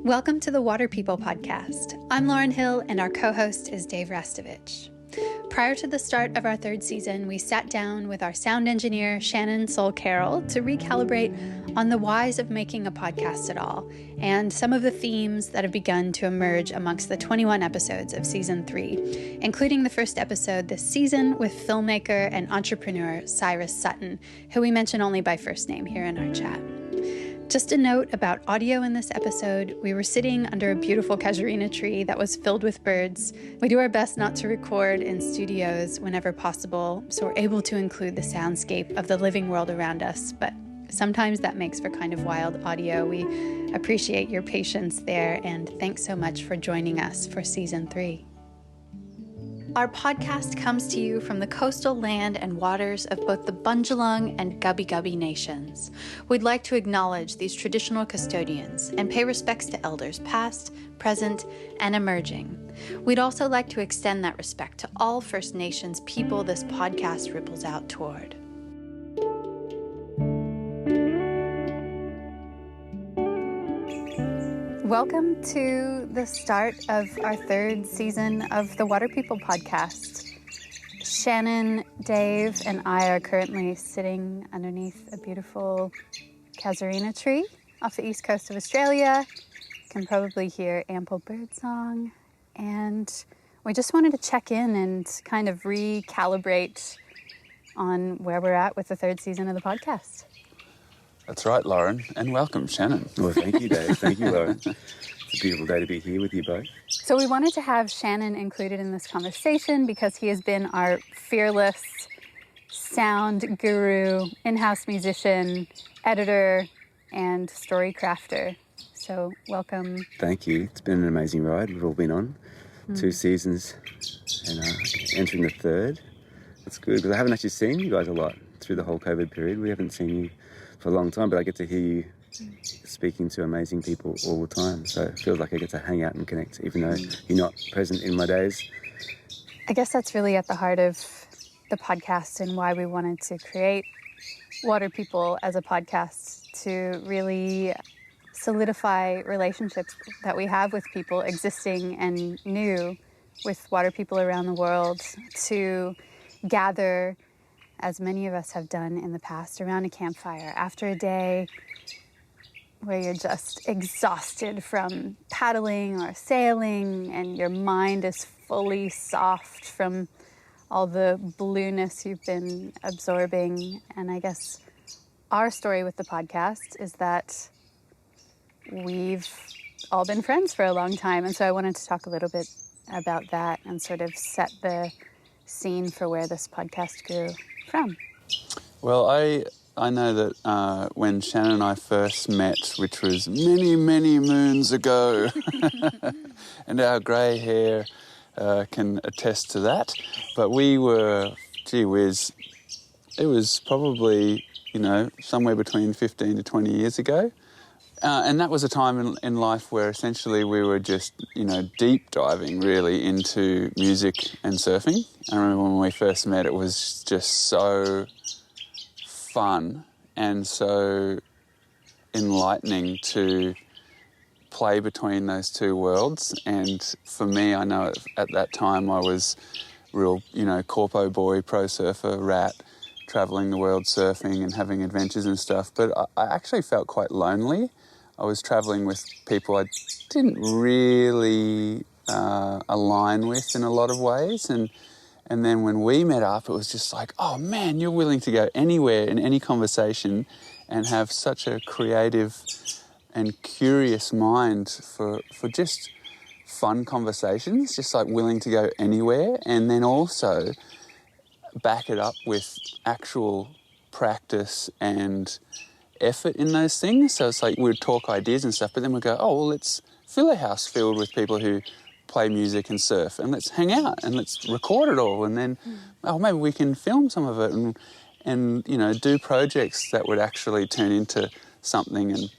Welcome to the Water People podcast. I'm Lauren Hill, and our co-host is Dave Rastovich. Prior to the start of our third season, we sat down with our sound engineer, Shannon Sol Carroll, to recalibrate on the whys of making a podcast at all, and some of the themes that have begun to emerge amongst the 21 episodes of Season 3, including the first episode this season with filmmaker and entrepreneur Cyrus Sutton, who we mention only by first name here in our chat. Just a note about audio in this episode, we were sitting under a beautiful casuarina tree that was filled with birds. We do our best not to record in studios whenever possible, so we're able to include the soundscape of the living world around us, but sometimes that makes for kind of wild audio. We appreciate your patience there, and thanks so much for joining us for Season 3. Our podcast comes to you from the coastal land and waters of both the Bundjalung and Gubbi Gubbi nations. We'd like to acknowledge these traditional custodians and pay respects to elders past, present, and emerging. We'd also like to extend that respect to all First Nations people this podcast ripples out toward. Welcome to the start of our third season of the Water People podcast. Shannon, Dave, and I are currently sitting underneath a beautiful casuarina tree off the east coast of Australia. You can probably hear ample birdsong. And we just wanted to check in and kind of recalibrate on where we're at with the third season of the podcast. That's right, Lauren, and welcome, Shannon. Well, thank you, Dave. Thank you, Lauren. It's a beautiful day to be here with you both. So we wanted to have Shannon included in this conversation because he has been our fearless sound guru, in-house musician, editor, and story crafter. So welcome. Thank you. It's been an amazing ride. We've all been on 2 seasons and entering the third. It's good because I haven't actually seen you guys a lot through the whole COVID period. We haven't seen you for a long time, but I get to hear you speaking to amazing people all the time. So it feels like I get to hang out and connect, even though you're not present in my days. I guess that's really at the heart of the podcast and why we wanted to create Water People as a podcast, to really solidify relationships that we have with people existing and new with water people around the world, to gather, as many of us have done in the past, around a campfire after a day where you're just exhausted from paddling or sailing and your mind is fully soft from all the blueness you've been absorbing. And I guess our story with the podcast is that we've all been friends for a long time. And so I wanted to talk a little bit about that and sort of set the scene for where this podcast grew from. Well, I know that when Shannon and I first met, which was many, many moons ago, and our grey hair can attest to that, but we were, gee whiz, it was probably, somewhere between 15 to 20 years ago. And that was a time in life where essentially we were just, deep diving really into music and surfing. I remember when we first met, it was just so fun and so enlightening to play between those two worlds. And for me, I know at that time I was real, corpo boy, pro surfer, rat, travelling the world surfing and having adventures and stuff. But I actually felt quite lonely. I was travelling with people I didn't really align with in a lot of ways. And then when we met up, it was just like, oh man, you're willing to go anywhere in any conversation and have such a creative and curious mind for just fun conversations, just like willing to go anywhere, and then also back it up with actual practice and effort in those things. So it's like we'd talk ideas and stuff, but then we'd go, oh, well, let's fill a house filled with people who play music and surf, and let's hang out and let's record it all, and then maybe we can film some of it and do projects that would actually turn into something. And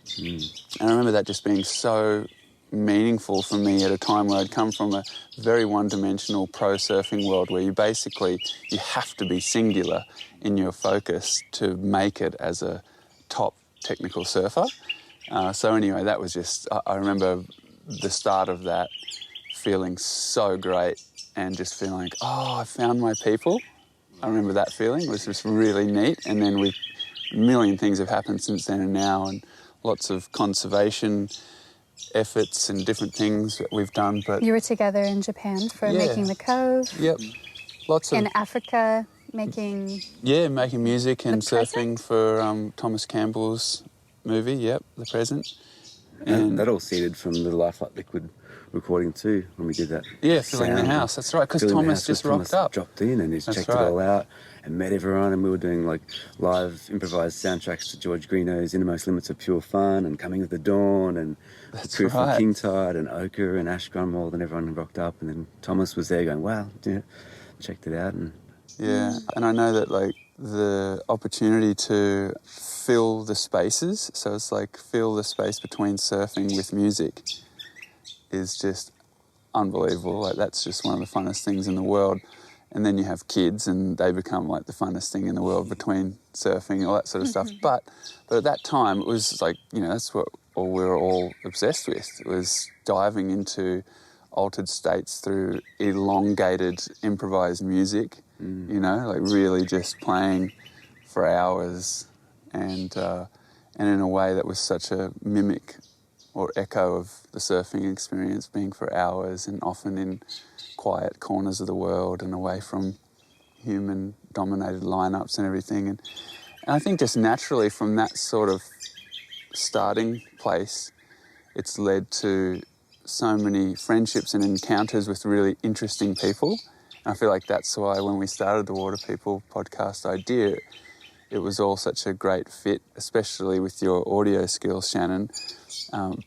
I remember that just being so meaningful for me at a time where I'd come from a very one-dimensional pro surfing world where you have to be singular in your focus to make it as a top technical surfer. So anyway, that was just, I remember the start of that feeling so great and just feeling like, oh, I found my people. I remember that feeling. It was just really neat. And then a million things have happened since then and now, and lots of conservation efforts and different things that we've done. But you were together in Japan for making the Cove. Yep. Lots of... In Africa, making... Yeah, making music and surfing Present? for Thomas Campbell's movie, The Present. And that all seeded from the Life Like Liquid recording too, when we did that. Yeah, filling the house, that's right, because Thomas just rocked up. Dropped in and he's checked it all out and met everyone, and we were doing like live improvised soundtracks to George Greeno's Innermost Limits of Pure Fun and Coming with the Dawn and Crew from King Tide and Ochre and Ash Grunwald, and everyone rocked up, and then Thomas was there going, wow, yeah, checked it out. And and I know that like the opportunity to fill the spaces, so it's like fill the space between surfing with music, is just unbelievable. Like that's just one of the funnest things in the world. And then you have kids and they become like the funnest thing in the world between surfing, all that sort of stuff. But at that time it was like, that's what we were all obsessed with. It was diving into altered states through elongated improvised music, like really just playing for hours and in a way that was such a mimic or echo of the surfing experience, being for hours and often in quiet corners of the world and away from human-dominated lineups and everything. And I think just naturally from that sort of starting place, it's led to so many friendships and encounters with really interesting people. And I feel like that's why when we started the Water People podcast idea, it was all such a great fit, especially with your audio skills, Shannon,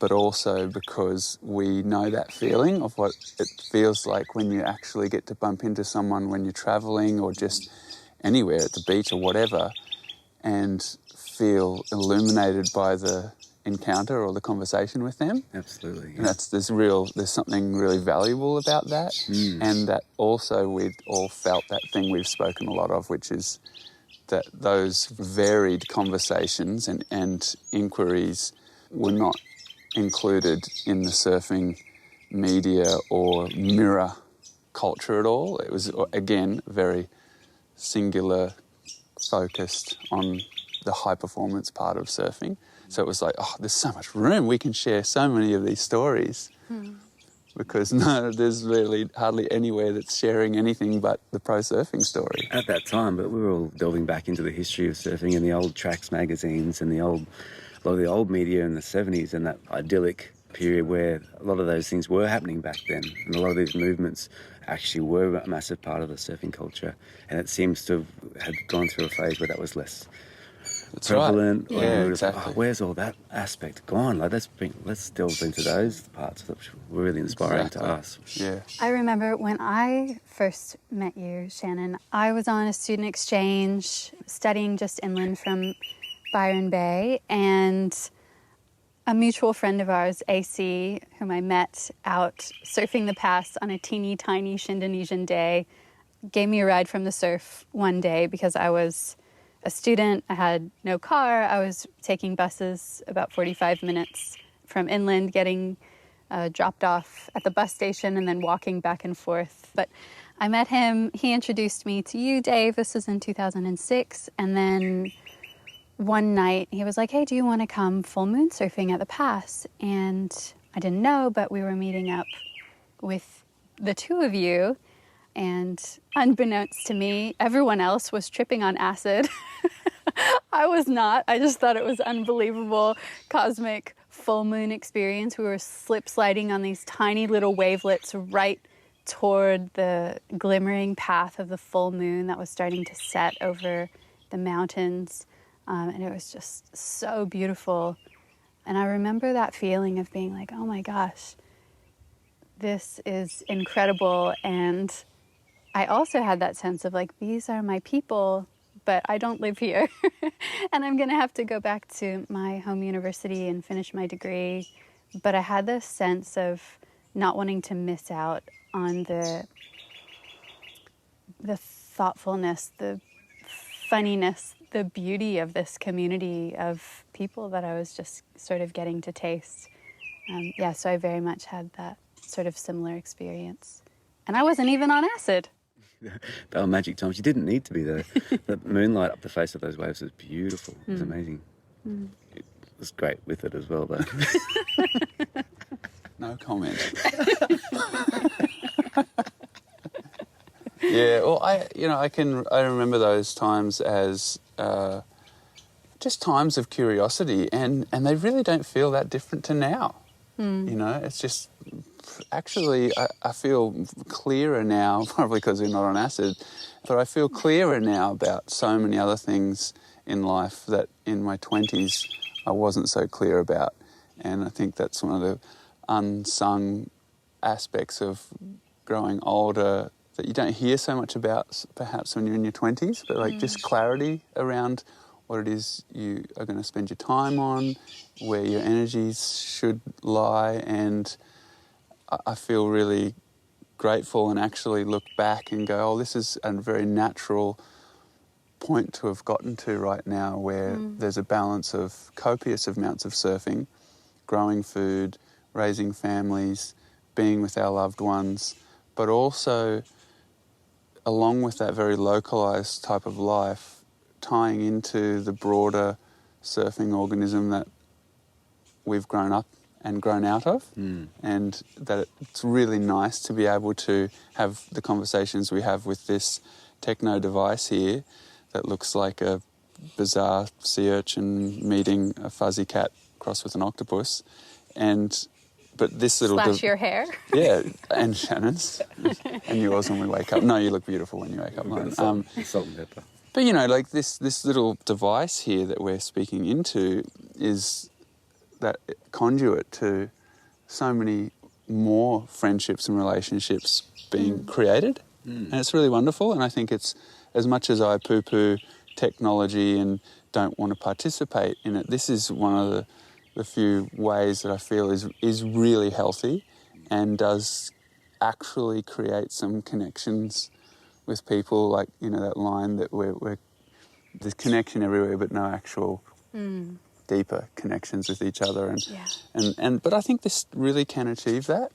but also because we know that feeling of what it feels like when you actually get to bump into someone when you're travelling or just anywhere at the beach or whatever, and feel illuminated by the encounter or the conversation with them. Absolutely. Yeah. And there's something really valuable about that. And that also we've all felt that thing we've spoken a lot of, which is that those varied conversations and inquiries were not included in the surfing media or mirror culture at all. It was, again, very singular, focused on the high performance part of surfing. So it was like, oh, there's so much room. We can share so many of these stories. Because there's really hardly anywhere that's sharing anything but the pro surfing story. At that time, but we were all delving back into the history of surfing and the old Tracks magazines and a lot of the old media in the 70s and that idyllic period where a lot of those things were happening back then. And a lot of these movements actually were a massive part of the surfing culture. And it seems to have gone through a phase where that was less prevalent. Right. Yeah, exactly. Like, where's all that aspect gone? Like, let's delve into those parts that were really inspiring to us. Yeah. I remember when I first met you, Shannon, I was on a student exchange studying just inland from Byron Bay, and a mutual friend of ours, AC, whom I met out surfing the pass on a teeny tiny Shindonesian day, gave me a ride from the surf one day because I was a student. I had no car. I was taking buses about 45 minutes from inland, getting dropped off at the bus station and then walking back and forth. But I met him. He introduced me to you, Dave. This was in 2006. And then one night he was like, hey, do you want to come full moon surfing at the pass? And I didn't know, but we were meeting up with the two of you. And unbeknownst to me, everyone else was tripping on acid. I was not. I just thought it was unbelievable cosmic full moon experience. We were slip sliding on these tiny little wavelets right toward the glimmering path of the full moon that was starting to set over the mountains. And it was just so beautiful. And I remember that feeling of being like, oh my gosh, this is incredible. And I also had that sense of like, these are my people, but I don't live here. And I'm going to have to go back to my home university and finish my degree. But I had this sense of not wanting to miss out on the thoughtfulness, the funniness, the beauty of this community of people that I was just sort of getting to taste. So I very much had that sort of similar experience. And I wasn't even on acid. They were magic times. You didn't need to be there. The moonlight up the face of those waves was beautiful. It was amazing. It was great with it as well, though. No comment. Yeah, well, I remember those times as just times of curiosity, and they really don't feel that different to now. It's just actually I feel clearer now, probably because we're not on acid, but I feel clearer now about so many other things in life that in my 20s I wasn't so clear about. And I think that's one of the unsung aspects of growing older that you don't hear so much about perhaps when you're in your 20s, but like just clarity around what it is you are going to spend your time on, where your energies should lie. And I feel really grateful and actually look back and go, oh, this is a very natural point to have gotten to right now, where there's a balance of copious amounts of surfing, growing food, raising families, being with our loved ones, but also along with that very localised type of life, tying into the broader surfing organism that we've grown up and grown out of, and that it's really nice to be able to have the conversations we have with this techno device here that looks like a bizarre sea urchin meeting a fuzzy cat crossed with an octopus. But this little... Slash your hair. Yeah, and Shannon's. And yours when we wake up. No, you look beautiful when you wake up, Lauren. Salt and pepper. But, like this little device here that we're speaking into is that conduit to so many more friendships and relationships being created. And it's really wonderful. And I think it's, as much as I poo-poo technology and don't want to participate in it, this is one of the few ways that I feel is really healthy and does actually create some connections with people, like, that line that we're there's connection everywhere but no actual deeper connections with each other. But I think this really can achieve that.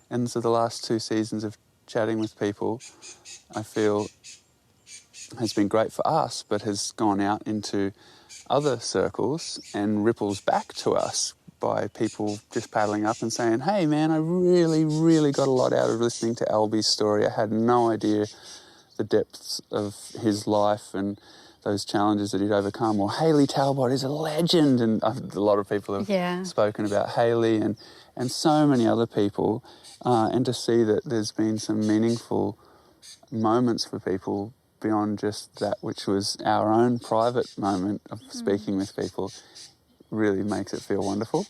And so the last 2 seasons of chatting with people, I feel, has been great for us, but has gone out into other circles and ripples back to us by people just paddling up and saying, hey man, I really, really got a lot out of listening to Albie's story. I had no idea the depths of his life and those challenges that he'd overcome. Or Hayley Talbot is a legend, and a lot of people have spoken about Hayley and so many other people, and to see that there's been some meaningful moments for people beyond just that which was our own private moment of speaking with people really makes it feel wonderful.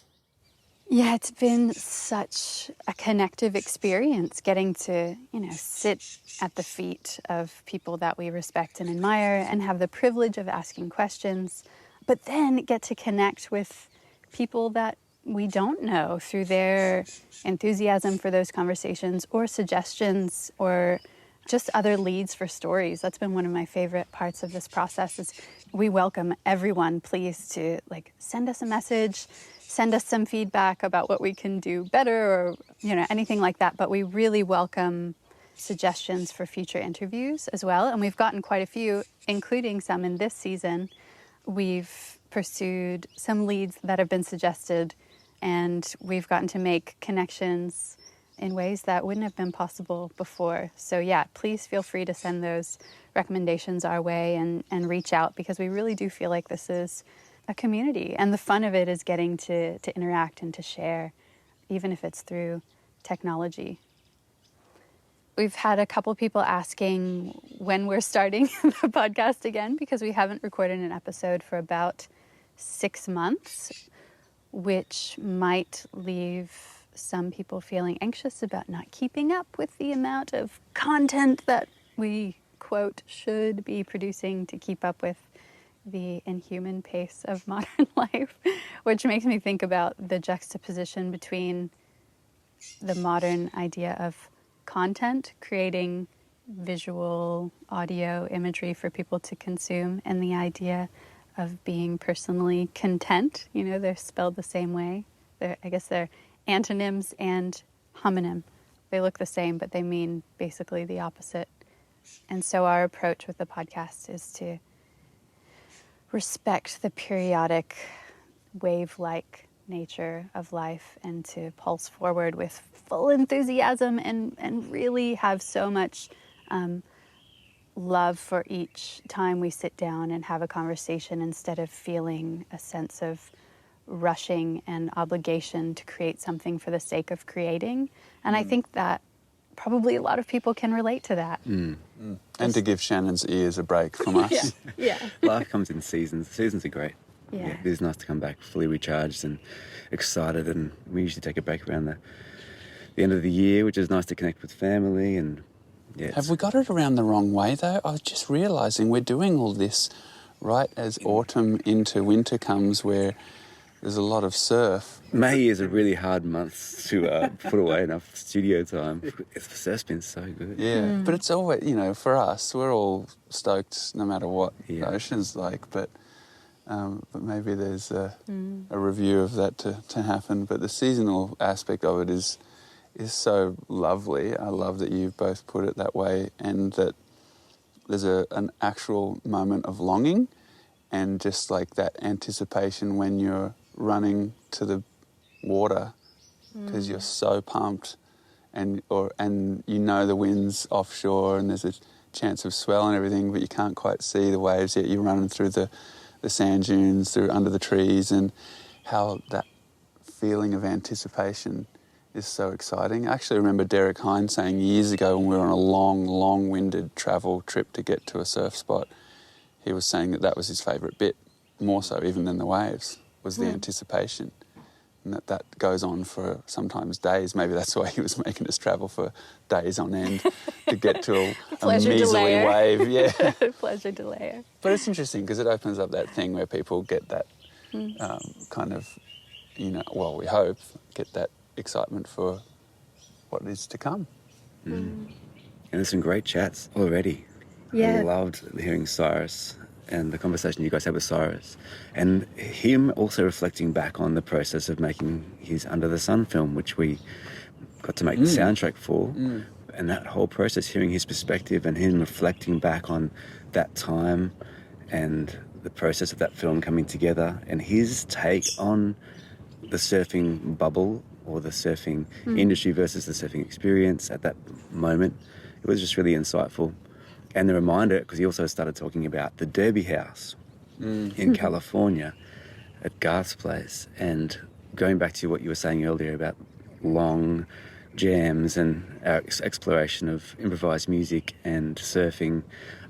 Yeah, it's been such a connective experience getting to, sit at the feet of people that we respect and admire and have the privilege of asking questions, but then get to connect with people that we don't know through their enthusiasm for those conversations or suggestions or just other leads for stories. That's been one of my favorite parts of this process. Is we welcome everyone, please, to send us a message, send us some feedback about what we can do better or anything like that. But we really welcome suggestions for future interviews as well. And we've gotten quite a few, including some in this season. We've pursued some leads that have been suggested, and we've gotten to make connections in ways that wouldn't have been possible before. So yeah, please feel free to send those recommendations our way and reach out, because we really do feel like this is a community. And the fun of it is getting to interact and to share, even if it's through technology. We've had a couple people asking when we're starting the podcast again, because we haven't recorded an episode for about 6 months, which might leave some people feeling anxious about not keeping up with the amount of content that we, quote, should be producing to keep up with the inhuman pace of modern life, which makes me think about the juxtaposition between the modern idea of content, creating visual, audio imagery for people to consume, and the idea of being personally content. You know, they're spelled the same way. I guess they're antonyms and homonym. They look the same, but they mean basically the opposite. And so our approach with the podcast is to respect the periodic wave-like nature of life and to pulse forward with full enthusiasm and really have so much love for each time we sit down and have a conversation, instead of feeling a sense of rushing and obligation to create something for the sake of creating. And I think that probably a lot of people can relate to that. And to give Shannon's ears a break from us. Yeah. Life comes in seasons. Seasons are great. Yeah. It is nice to come back fully recharged and excited, and we usually take a break around the end of the year, which is nice to connect with family. And Have we got it around the wrong way, though? I was just realising we're doing all this right as autumn into winter comes, where there's a lot of surf. May is a really hard month to put away enough studio time. The surf's been so good. Yeah, but it's always, for us, we're all stoked no matter what the ocean's like, but maybe there's a review of that to happen. But the seasonal aspect of it is so lovely. I love that you've both put it that way, and that there's an actual moment of longing and just like that anticipation when you're running to the water because you're so pumped, and the wind's offshore and there's a chance of swell and everything, but you can't quite see the waves yet. You're running through the sand dunes, through under the trees, and how that feeling of anticipation is so exciting. I actually remember Derek Hine saying years ago when we were on a long, long-winded travel trip to get to a surf spot, he was saying that was his favourite bit, more so even than the waves, was the anticipation. And that goes on for sometimes days. Maybe that's why he was making us travel for days on end to get to a measly wave. Yeah. Pleasure delayer. But it's interesting because it opens up that thing where people get that kind of, we hope, get that excitement for what is to come. And there's some great chats already. Yeah. I loved hearing Cyrus and the conversation you guys had with Cyrus, and him also reflecting back on the process of making his Under the Sun film, which we got to make the soundtrack for, and that whole process, hearing his perspective and him reflecting back on that time and the process of that film coming together, and his take on the surfing bubble or the surfing industry versus the surfing experience at that moment. It was just really insightful. And the reminder, because he also started talking about the Derby House in California at Garth's place, and going back to what you were saying earlier about long jams and our exploration of improvised music and surfing.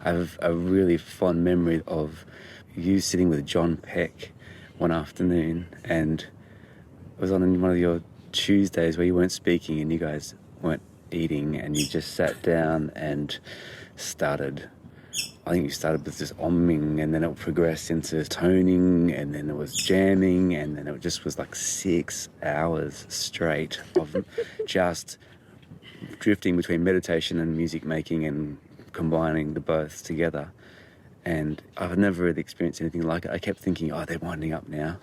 I have a really fond memory of you sitting with John Peck one afternoon, and it was on one of your Tuesdays where you weren't speaking and you guys weren't eating, and you just sat down and started with just omming, and then it progressed into toning, and then it was jamming, and then it just was like 6 hours straight of just drifting between meditation and music making and combining the both together. And I've never really experienced anything like it. I kept thinking, they're winding up now.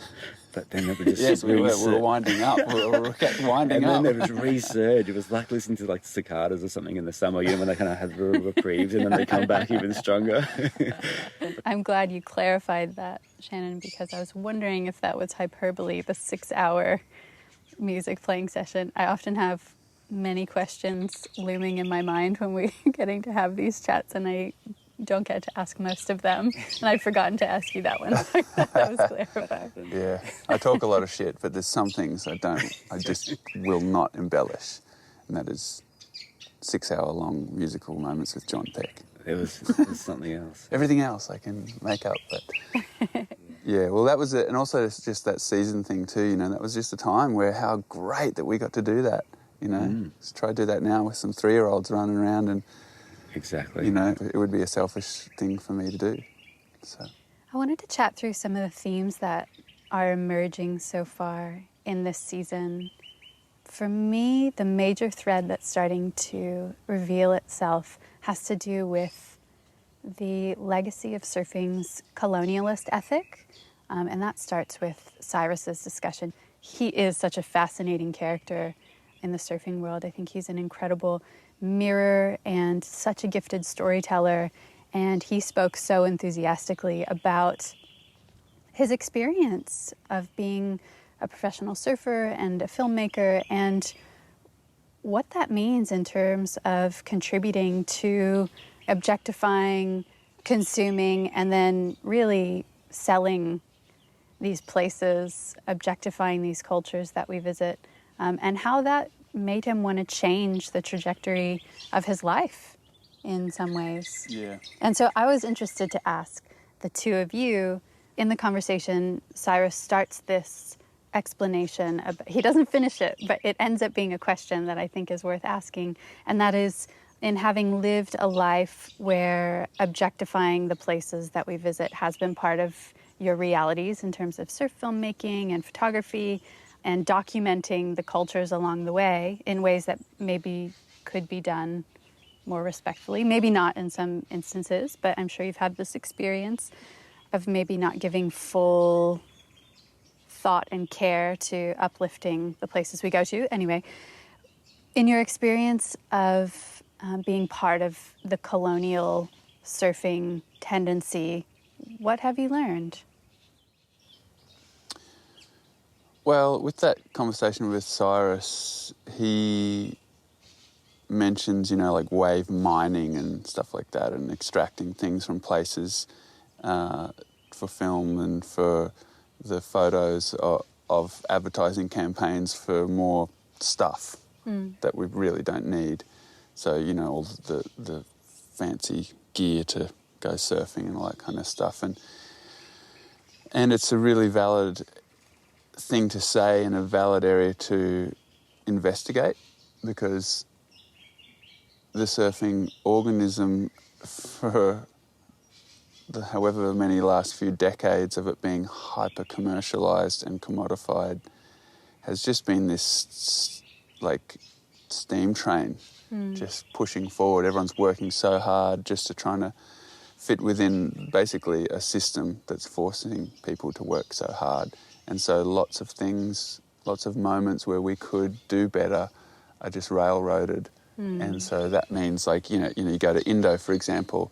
But then it would just... Yes, we were winding up. We kept winding up. And then there was resurge. It was like listening to like cicadas or something in the summer, when they kind of have little reprieves and then they come back even stronger. I'm glad you clarified that, Shannon, because I was wondering if that was hyperbole, the 6-hour music playing session. I often have many questions looming in my mind when we're getting to have these chats, and I don't get to ask most of them, and I'd forgotten to ask you that one. That was clarified. Yeah, I talk a lot of shit, but there's some things I just will not embellish, and that is 6-hour-long musical moments with John Peck. It was something else. Everything else I can make up, but yeah, well, that was it. And also it's just that season thing too, that was just a time where how great that we got to do that, Let's try to do that now with some 3-year-olds running around, and exactly. It would be a selfish thing for me to do. So I wanted to chat through some of the themes that are emerging so far in this season. For me, the major thread that's starting to reveal itself has to do with the legacy of surfing's colonialist ethic. And that starts with Cyrus's discussion. He is such a fascinating character in the surfing world. I think he's an incredible mirror and such a gifted storyteller. And he spoke so enthusiastically about his experience of being a professional surfer and a filmmaker, and what that means in terms of contributing to objectifying, consuming, and then really selling these places, objectifying these cultures that we visit, and how that made him want to change the trajectory of his life in some ways. Yeah. And so I was interested to ask the two of you, in the conversation, Cyrus starts this explanation. He doesn't finish it, but it ends up being a question that I think is worth asking. And that is, in having lived a life where objectifying the places that we visit has been part of your realities in terms of surf filmmaking and photography and documenting the cultures along the way in ways that maybe could be done more respectfully, maybe not in some instances, but I'm sure you've had this experience of maybe not giving full thought and care to uplifting the places we go to. Anyway, in your experience of being part of the colonial surfing tendency, what have you learned? Well, with that conversation with Cyrus, he mentions, like wave mining and stuff like that, and extracting things from places for film and for the photos of advertising campaigns for more stuff that we really don't need. So, all the fancy gear to go surfing and all that kind of stuff. And it's a really valid thing to say and a valid area to investigate, because the surfing organism, for however many last few decades of it being hyper-commercialised and commodified, has just been this, steam train, just pushing forward. Everyone's working so hard just to try to fit within basically a system that's forcing people to work so hard. And so lots of things, lots of moments where we could do better are just railroaded. And so that means, you go to Indo, for example,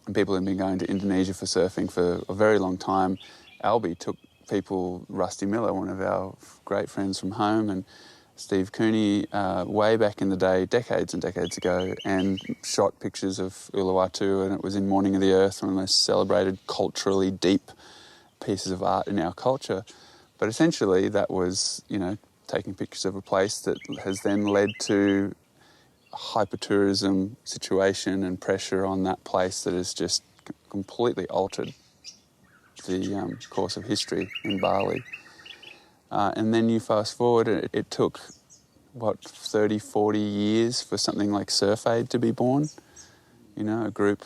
and people have been going to Indonesia for surfing for a very long time. Albie took people, Rusty Miller, one of our great friends from home, and Steve Cooney, way back in the day, decades and decades ago, and shot pictures of Uluwatu, and it was in Morning of the Earth, one of the most celebrated, culturally deep pieces of art in our culture. But essentially that was, taking pictures of a place that has then led to hyper-tourism situation and pressure on that place that has just completely altered the course of history in Bali. And then you fast forward, it took, 30, 40 years for something like Surf Aid to be born. A group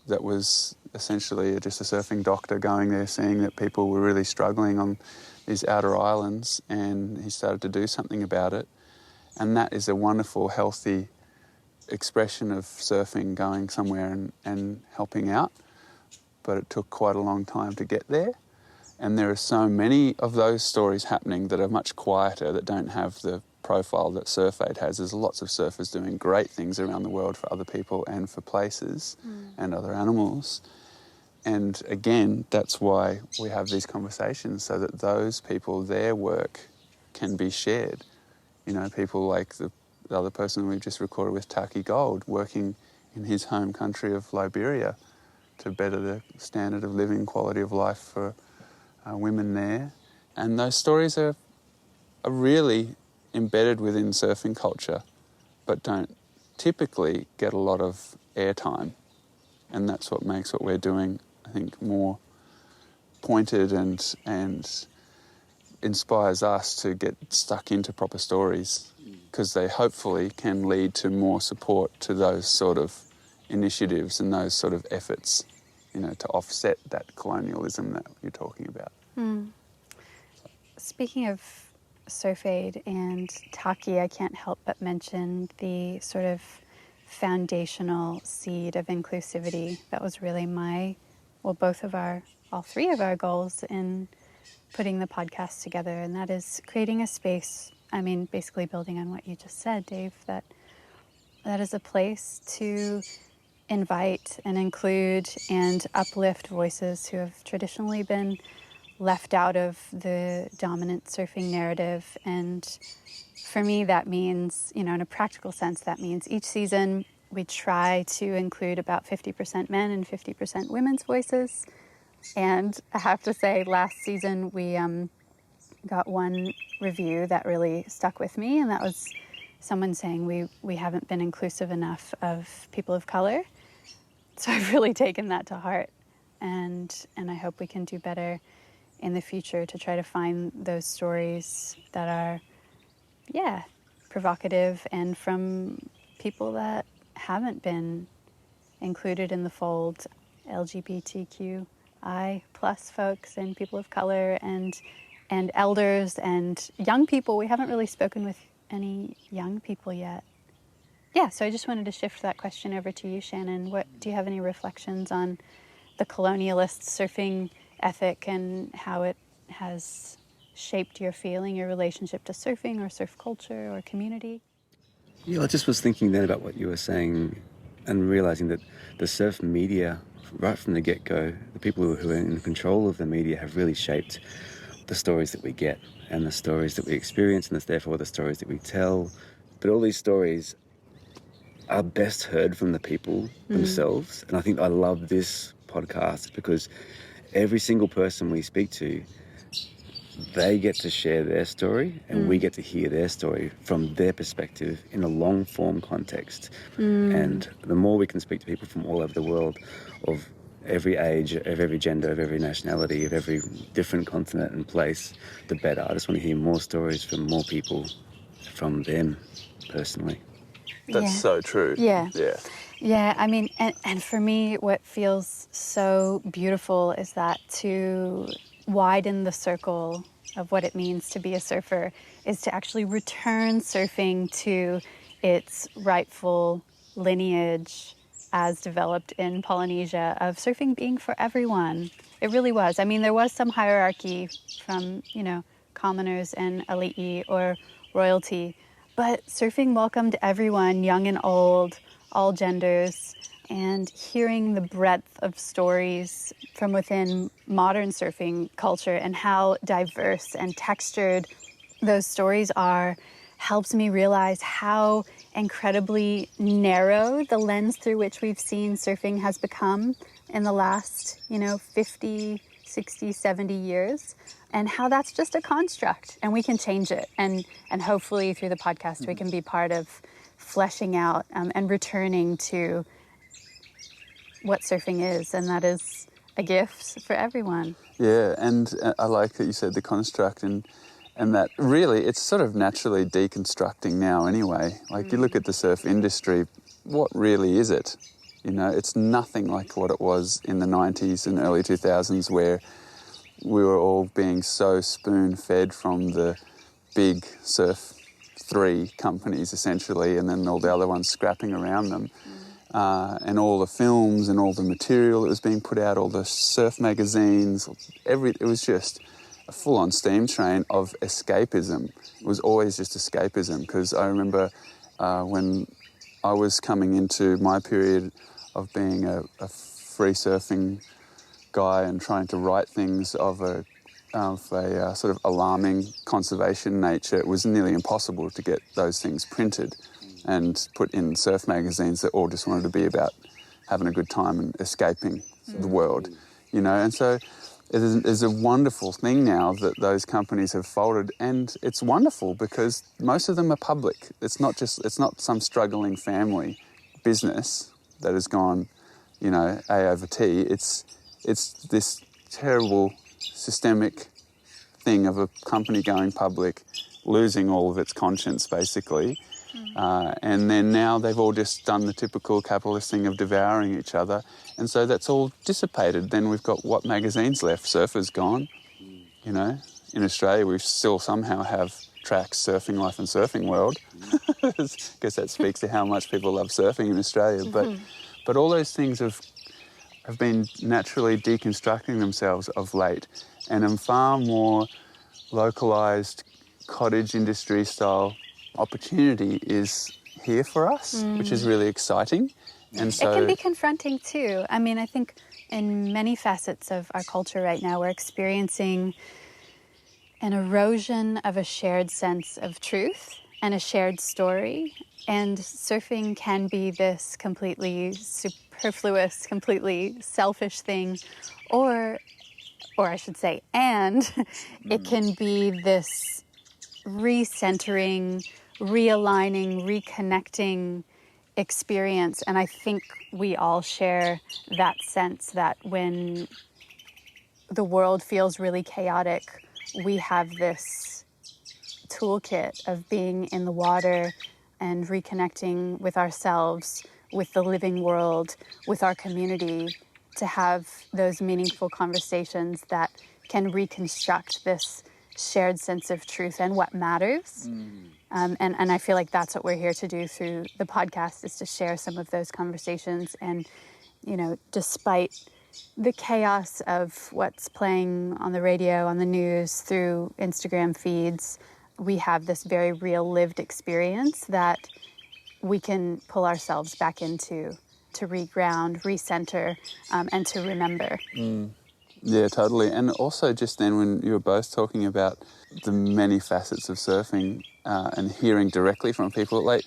that was essentially just a surfing doctor going there, seeing that people were really struggling on these outer islands, and he started to do something about it. And that is a wonderful, healthy expression of surfing going somewhere and helping out. But it took quite a long time to get there. And there are so many of those stories happening that are much quieter, that don't have the profile that Surf Aid has. There's lots of surfers doing great things around the world for other people and for places and other animals. And again, that's why we have these conversations, so that those people, their work can be shared. People like the other person we've just recorded with, Taki Gold, working in his home country of Liberia to better the standard of living, quality of life for women there. And those stories are really embedded within surfing culture, but don't typically get a lot of airtime. And that's what makes what we're doing, I think, more pointed and inspires us to get stuck into proper stories, because they hopefully can lead to more support to those sort of initiatives and those sort of efforts, to offset that colonialism that you're talking about. Speaking of Surf Aid and Taki, I can't help but mention the sort of foundational seed of inclusivity. That was really all three of our goals in putting the podcast together, and that is creating a space. I mean, basically building on what you just said, Dave, that is a place to invite and include and uplift voices who have traditionally been left out of the dominant surfing narrative. And for me, that means, in a practical sense, that means each season we try to include about 50% men and 50% women's voices. And I have to say, last season we got one review that really stuck with me, and that was someone saying we haven't been inclusive enough of people of color. So I've really taken that to heart, and I hope we can do better in the future to try to find those stories that are, provocative and from people that haven't been included in the fold, LGBTQI plus folks and people of color and elders and young people. We haven't really spoken with any young people yet. Yeah, so I just wanted to shift that question over to you, Shannon. Do you have any reflections on the colonialist surfing ethic and how it has shaped your relationship to surfing or surf culture or community? Yeah, I just was thinking then about what you were saying and realising that the surf media, right from the get-go, the people who are in control of the media have really shaped the stories that we get and the stories that we experience, and therefore the stories that we tell. But all these stories are best heard from the people themselves. And I think I love this podcast because every single person we speak to, they get to share their story and we get to hear their story from their perspective in a long form context. And the more we can speak to people from all over the world, of every age, of every gender, of every nationality, of every different continent and place, the better. I just want to hear more stories from more people, from them personally. That's so true. Yeah. I mean, and for me, what feels so beautiful is that to widen the circle of what it means to be a surfer is to actually return surfing to its rightful lineage as developed in Polynesia of surfing being for everyone. It really was. I mean, there was some hierarchy from, commoners and elite or royalty, but surfing welcomed everyone, young and old, all genders, and hearing the breadth of stories from within modern surfing culture and how diverse and textured those stories are helps me realize how incredibly narrow the lens through which we've seen surfing has become in the last, 50, 60, 70 years, and how that's just a construct and we can change it. And hopefully through the podcast, we can be part of fleshing out and returning to what surfing is, and that is a gift for everyone. Yeah, and I like that you said the construct and that really it's sort of naturally deconstructing now anyway. Like you look at the surf industry, what really is it? It's nothing like what it was in the 90s and early 2000s where we were all being so spoon-fed from the big surf 3 companies essentially, and then all the other ones scrapping around them. And all the films and all the material that was being put out, all the surf magazines, it was just a full-on steam train of escapism. It was always just escapism, because I remember when I was coming into my period of being a free surfing guy and trying to write things of a sort of alarming conservation nature, it was nearly impossible to get those things printed and put in surf magazines that all just wanted to be about having a good time and escaping the world, And so it is a wonderful thing now that those companies have folded, and it's wonderful because most of them are public. It's not some struggling family business that has gone, A over T. It's this terrible systemic thing of a company going public, losing all of its conscience, basically. And then now they've all just done the typical capitalist thing of devouring each other. And so that's all dissipated. Then we've got what magazines left? Surfer's gone. In Australia we still somehow have tracks Surfing Life and Surfing World. I guess that speaks to how much people love surfing in Australia. But all those things have been naturally deconstructing themselves of late, and a far more localised cottage industry style opportunity is here for us, which is really exciting. And so it can be confronting too. I mean, I think in many facets of our culture right now, we're experiencing an erosion of a shared sense of truth and a shared story. And surfing can be this completely superfluous, completely selfish thing, or I should say, and it can be this recentering, realigning, reconnecting experience. And I think we all share that sense that when the world feels really chaotic, we have this toolkit of being in the water and reconnecting with ourselves, with the living world, with our community, to have those meaningful conversations that can reconstruct this shared sense of truth and what matters. And I feel like that's what we're here to do through the podcast, is to share some of those conversations. And, you know, despite the chaos of what's playing on the radio, on the news, through Instagram feeds, we have this very real lived experience that we can pull ourselves back into, to reground, recenter, and to remember. Yeah, totally. And also just then when you were both talking about the many facets of surfing and hearing directly from people, like,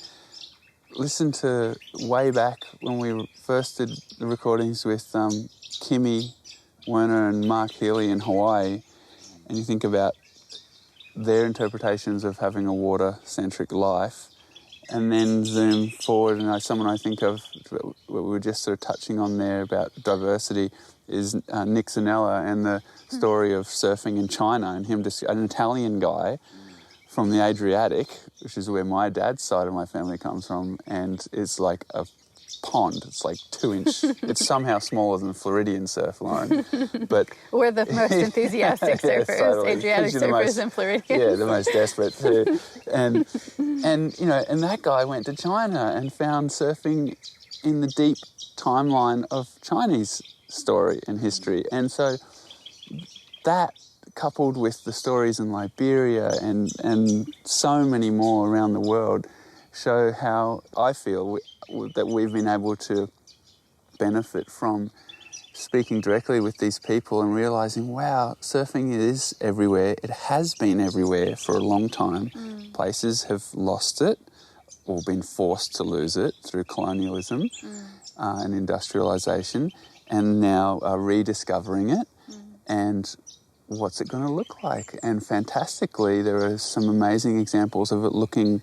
listen to way back when we first did the recordings with Kimmy Werner and Mark Healy in Hawaii, and you think about their interpretations of having a water-centric life, and then zoom forward, and someone I think of, what we were just sort of touching on there about diversity, is Nick Zanella and the story of surfing in China, and him, just an Italian guy from the Adriatic, which is where my dad's side of my family comes from, and it's like a pond. It's like 2-inch. It's somehow smaller than Floridian surf, Lauren. But we're the most enthusiastic surfers, yes, totally. Adriatic surfers in Floridian. Yeah, the most desperate too. And you know, and that guy went to China and found surfing in the deep timeline of Chinese story and history. And so that, coupled with the stories in Liberia and so many more around the world, show how I feel that we've been able to benefit from speaking directly with these people and realising, wow, surfing is everywhere. It has been everywhere for a long time. Places have lost it or been forced to lose it through colonialism and industrialisation, and now are rediscovering it. And what's it going to look like? And fantastically, there are some amazing examples of it looking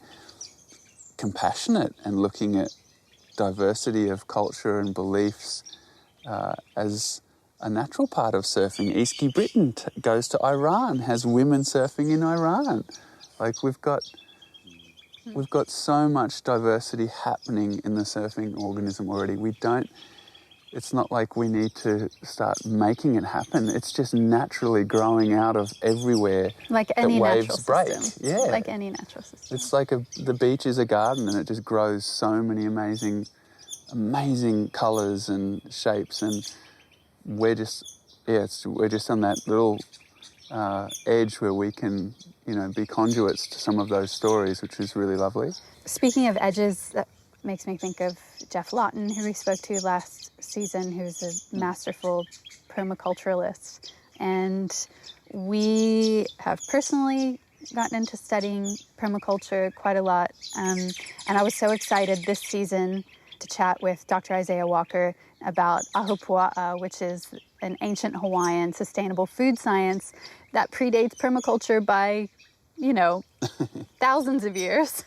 compassionate and looking at diversity of culture and beliefs as a natural part of surfing. East Key Britain goes to Iran, has women surfing in Iran. Like, we've got so much diversity happening in the surfing organism already. It's not like we need to start making it happen. It's just naturally growing out of everywhere. Like any waves natural break. system. Yeah. Like any natural system. It's like the beach is a garden, and it just grows so many amazing colours and shapes, and we're just on that little edge where we can, you know, be conduits to some of those stories, which is really lovely. Speaking of edges, that makes me think of Jeff Lawton, who we spoke to last season, who's a masterful permaculturalist. And we have personally gotten into studying permaculture quite a lot. And I was so excited this season to chat with Dr. Isaiah Walker about ahupua'a, which is an ancient Hawaiian sustainable food science that predates permaculture by, you know, thousands of years.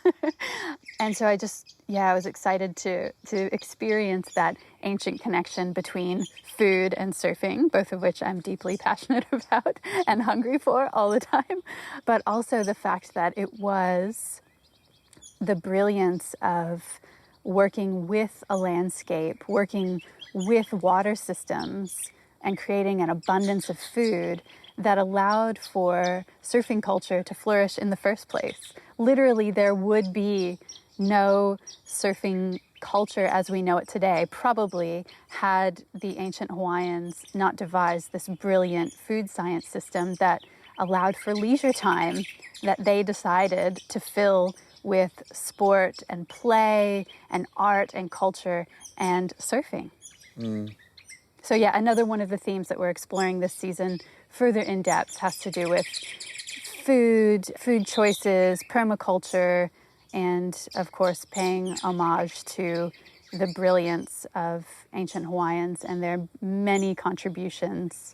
And so I was excited to experience that ancient connection between food and surfing, both of which I'm deeply passionate about and hungry for all the time. But also the fact that it was the brilliance of working with a landscape, working with water systems, and creating an abundance of food that allowed for surfing culture to flourish in the first place. Literally, there would be no surfing culture as we know it today, probably, had the ancient Hawaiians not devised this brilliant food science system that allowed for leisure time that they decided to fill with sport and play and art and culture and surfing. So yeah, another one of the themes that we're exploring this season further in depth has to do with food choices, permaculture, and of course paying homage to the brilliance of ancient Hawaiians and their many contributions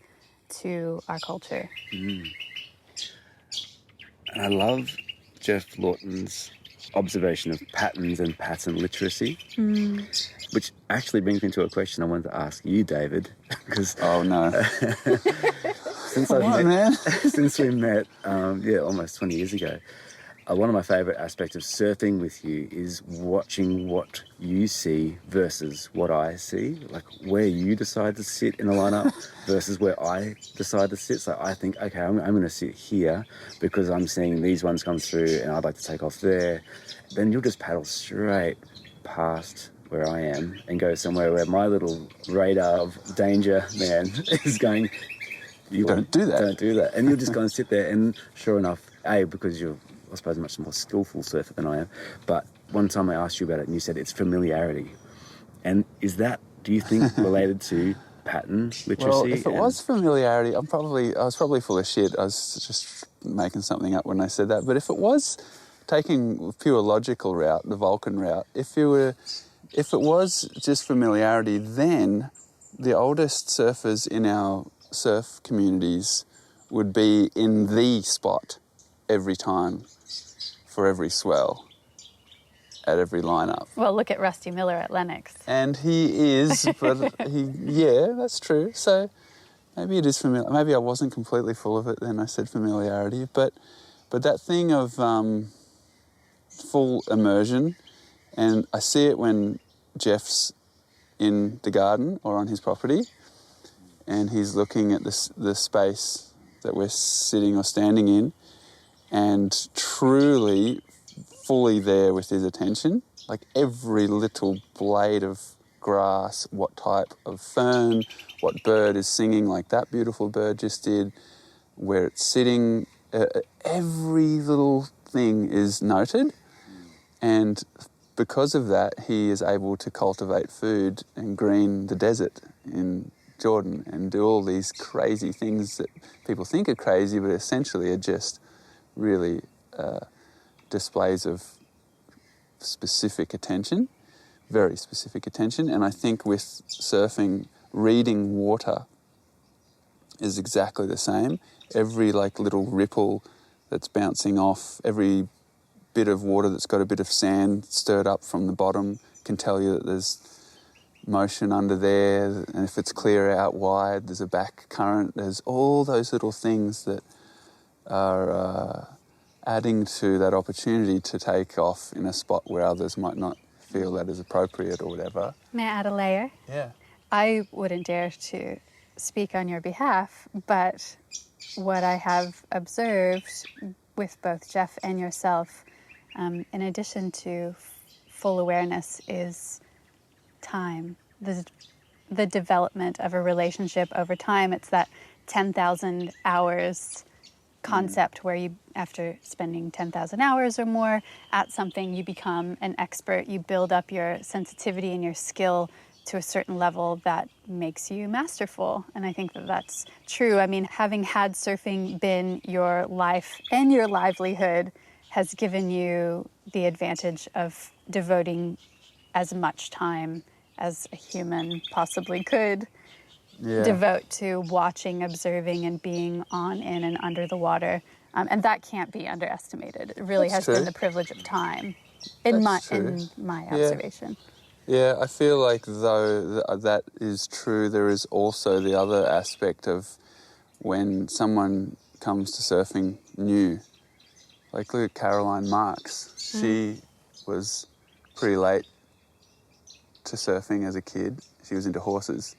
to our culture. And I love Jeff Lawton's observation of patterns and pattern literacy, which actually brings me to a question I wanted to ask you, David, because Oh, no. since we met, almost 20 years ago, one of my favourite aspects of surfing with you is watching what you see versus what I see, like where you decide to sit in a lineup versus where I decide to sit. So I think, okay, I'm going to sit here because I'm seeing these ones come through and I'd like to take off there. Then you'll just paddle straight past where I am and go somewhere where my little radar of danger man is going, You don't do that. Don't do that. And you'll just go and sit there and sure enough, because you're, I suppose, a much more skillful surfer than I am, but one time I asked you about it and you said it's familiarity. And is that, do you think, related to pattern literacy? Well, if it was familiarity, I was probably full of shit. I was just making something up when I said that. But if it was taking the pure logical route, the Vulcan route, if it was just familiarity, then the oldest surfers in our surf communities would be in the spot every time for every swell at every lineup. Well, look at Rusty Miller at Lennox. And he is, but that's true. So maybe it is familiar. Maybe I wasn't completely full of it then I said familiarity, but that thing of full immersion, and I see it when Jeff's in the garden or on his property and he's looking at the space that we're sitting or standing in and truly fully there with his attention, like every little blade of grass, what type of fern, what bird is singing like that beautiful bird just did, where it's sitting, every little thing is noted. And because of that, he is able to cultivate food and green the desert in Jordan and do all these crazy things that people think are crazy, but essentially are just really displays of specific attention, very specific attention. And I think with surfing, reading water is exactly the same. Every little ripple that's bouncing off, every bit of water that's got a bit of sand stirred up from the bottom can tell you that there's motion under there, and if it's clear out wide, there's a back current. There's all those little things that are adding to that opportunity to take off in a spot where others might not feel that is appropriate or whatever. May I add a layer? Yeah. I wouldn't dare to speak on your behalf, but what I have observed with both Jeff and yourself, in addition to full awareness, is time. The development of a relationship over time. It's that 10,000 hours concept where you, after spending 10,000 hours or more at something, you become an expert. You build up your sensitivity and your skill to a certain level that makes you masterful. And I think that that's true. I mean, having had surfing been your life and your livelihood has given you the advantage of devoting as much time as a human possibly could devote to watching, observing, and being on, in, and under the water. And that can't be underestimated. It really has been the privilege of time, in my observation. Yeah, I feel like though that is true, there is also the other aspect of when someone comes to surfing new. Like look at Caroline Marks. She was pretty late to surfing as a kid. She was into horses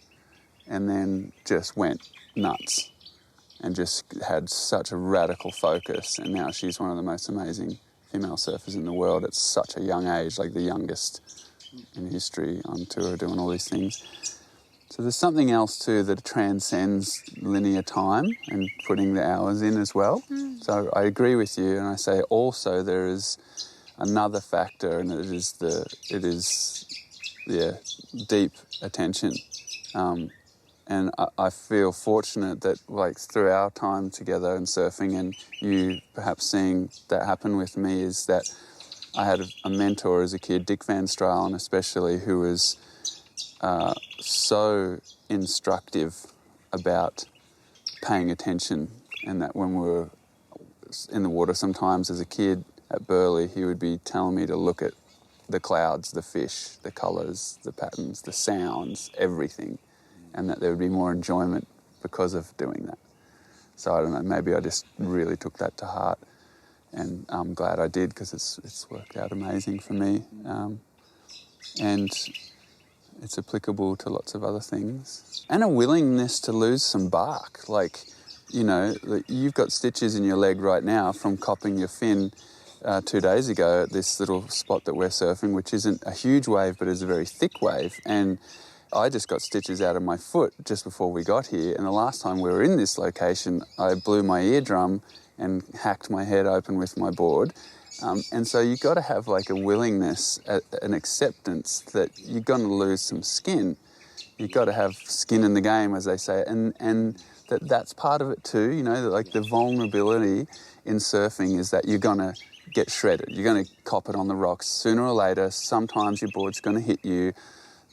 and then just went nuts and just had such a radical focus. And now she's one of the most amazing female surfers in the world at such a young age, like the youngest in history on tour doing all these things. So there's something else too that transcends linear time and putting the hours in as well. So I agree with you, and I say also there is another factor, and it is deep attention. And I feel fortunate that, like, through our time together and surfing, and you perhaps seeing that happen with me, is that I had a mentor as a kid, Dick Van Stralen especially, who was so instructive about paying attention, and that when we were in the water sometimes as a kid at Burleigh, he would be telling me to look at the clouds, the fish, the colours, the patterns, the sounds, everything, and that there would be more enjoyment because of doing that. So I don't know, maybe I just really took that to heart, and I'm glad I did, because it's worked out amazing for me. And it's applicable to lots of other things. And a willingness to lose some bark. Like, you know, you've got stitches in your leg right now from copping your fin 2 days ago at this little spot that we're surfing, which isn't a huge wave, but is a very thick wave. And I just got stitches out of my foot just before we got here. And the last time we were in this location, I blew my eardrum and hacked my head open with my board. And so you've got to have like a willingness, an acceptance that you're going to lose some skin. You've got to have skin in the game, as they say, and that's part of it too. You know, that, like, the vulnerability in surfing is that you're going to get shredded. You're going to cop it on the rocks sooner or later. Sometimes your board's going to hit you.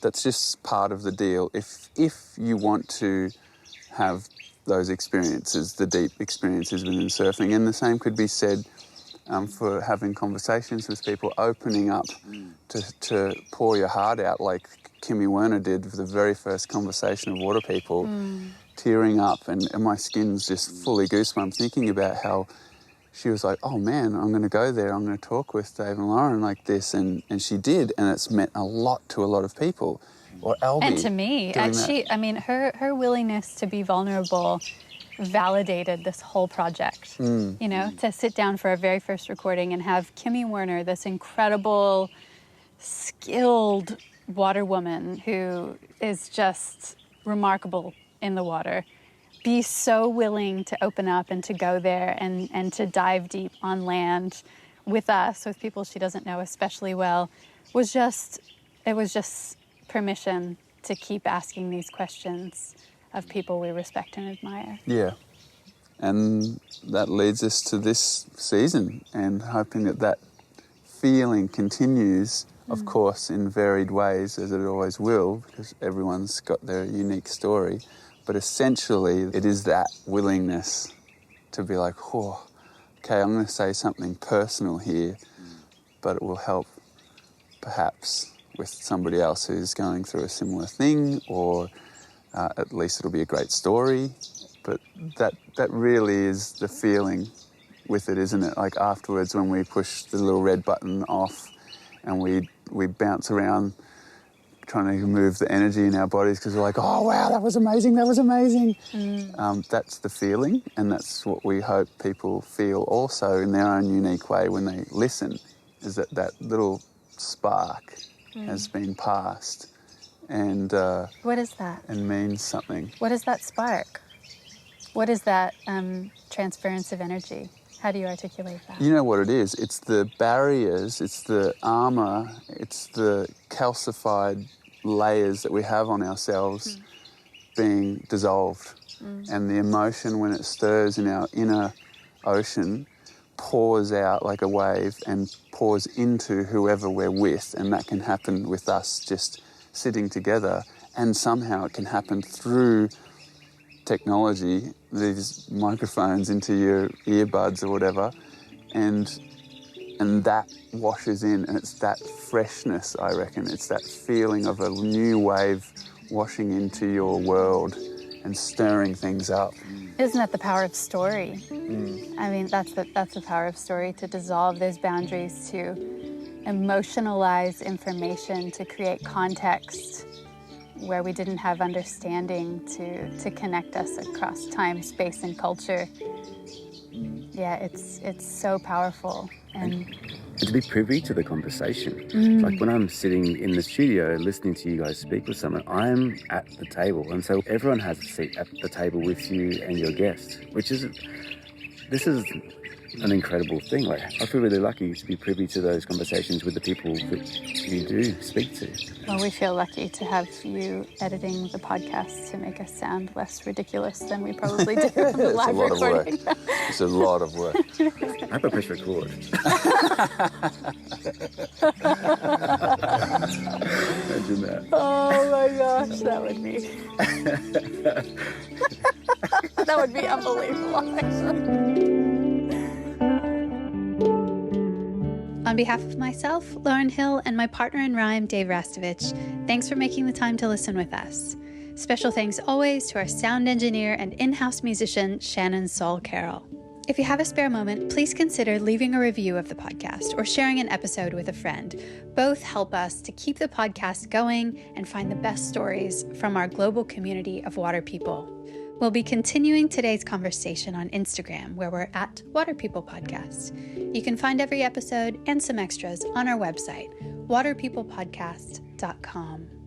That's just part of the deal. If you want to have those experiences, the deep experiences within surfing, and the same could be said for having conversations with people, opening up to pour your heart out, like Kimmy Werner did for the very first conversation of Waterpeople, tearing up, and my skin's just fully goosebumps thinking about how she was like, oh man, I'm going to go there, I'm going to talk with Dave and Lauren like this, and she did, and it's meant a lot to a lot of people. Or Albie. And to me, her willingness to be vulnerable validated this whole project. You know, to sit down for our very first recording and have Kimmy Werner, this incredible, skilled water woman who is just remarkable in the water, be so willing to open up and to go there and to dive deep on land with us, with people she doesn't know especially well, was just permission to keep asking these questions of people we respect and admire. Yeah. And that leads us to this season, and hoping that feeling continues, of course, in varied ways, as it always will, because everyone's got their unique story. But essentially, it is that willingness to be like, oh, okay, I'm going to say something personal here, but it will help perhaps with somebody else who's going through a similar thing, or at least it'll be a great story. But that really is the feeling with it, isn't it? Like afterwards, when we push the little red button off and we bounce around trying to move the energy in our bodies because we're like, oh, wow, that was amazing. That's the feeling, and that's what we hope people feel also in their own unique way when they listen, is that little spark has been passed. And what is that? And means something. What is that spark? What is that transference of energy? How do you articulate that? You know what it is? It's the barriers, it's the armour, it's the calcified layers that we have on ourselves being dissolved. And the emotion, when it stirs in our inner ocean, pours out like a wave and pours into whoever we're with. And that can happen with us just sitting together. And somehow it can happen through technology, these microphones into your earbuds or whatever, and that washes in, and it's that freshness, I reckon. It's that feeling of a new wave washing into your world and stirring things up. Isn't that the power of story? I mean, that's the power of story, to dissolve those boundaries, to emotionalize information, to create context where we didn't have understanding to connect us across time, space, and culture. Yeah, it's so powerful. And to be privy to the conversation. Like when I'm sitting in the studio listening to you guys speak with someone, I'm at the table. And so everyone has a seat at the table with you and your guest, this is an incredible thing. Like, I feel really lucky to be privy to those conversations with the people that you do speak to. Well, we feel lucky to have you editing the podcast to make us sound less ridiculous than we probably do on the live recording. It's a lot of work. I hope I press record. Imagine that. Oh my gosh, that would be unbelievable, actually. On behalf of myself, Lauren Hill, and my partner in rhyme, Dave Rastovich, thanks for making the time to listen with us. Special thanks always to our sound engineer and in-house musician, Shannon Sol Carroll. If you have a spare moment, please consider leaving a review of the podcast or sharing an episode with a friend. Both help us to keep the podcast going and find the best stories from our global community of water people. We'll be continuing today's conversation on Instagram, where we're at Waterpeople Podcast. You can find every episode and some extras on our website, waterpeoplepodcast.com.